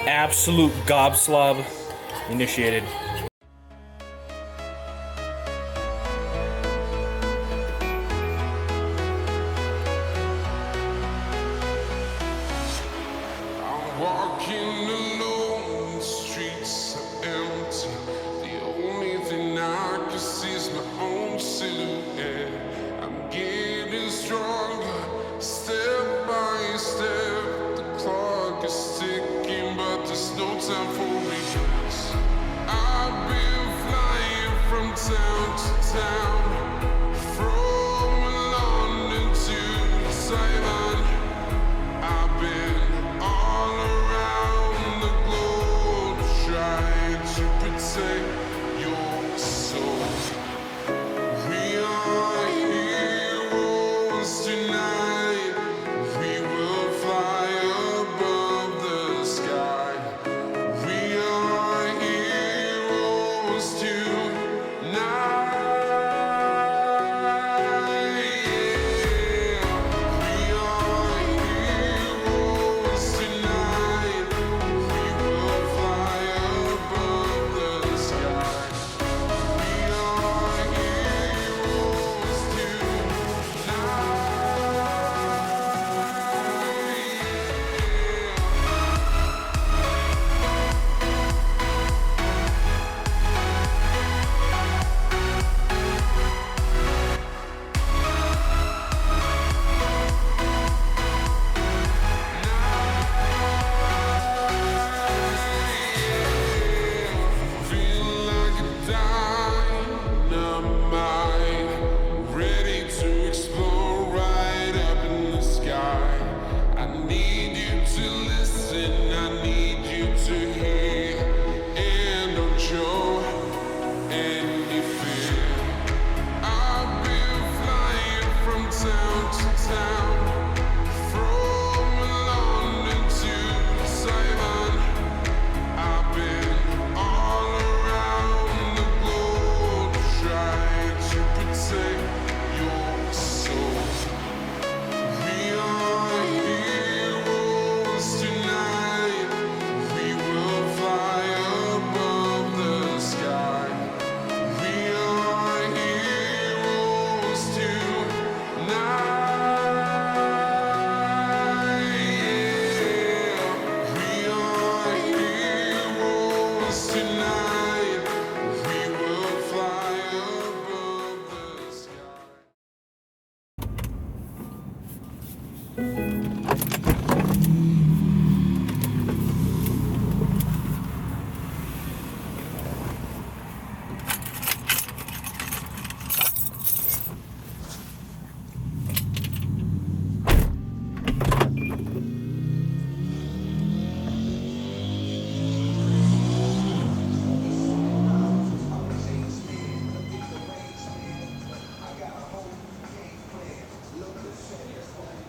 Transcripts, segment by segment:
Absolute gobslob initiated. Walking alone, the streets are empty. The only thing I can see is my own silhouette. I'm getting stronger, step by step. The clock is ticking, but there's no time for me. I've been flying from town to town, from London to Taiwan. I've been all around the globe trying to protect your soul. We are heroes tonight. We will fly above the sky. We are heroes tonight.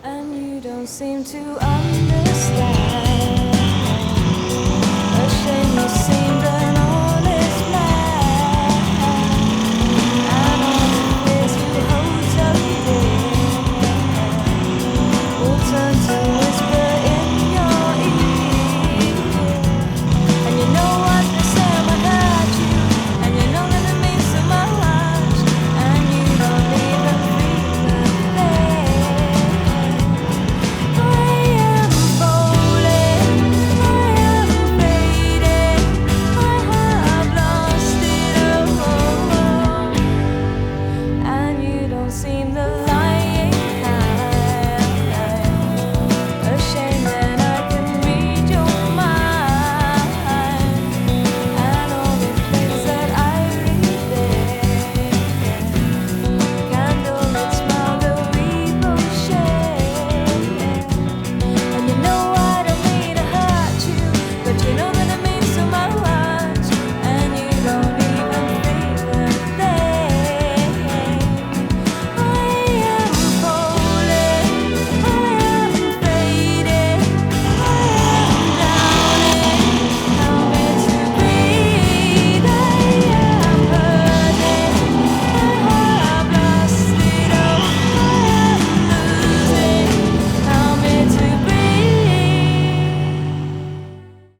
And you don't seem to understand.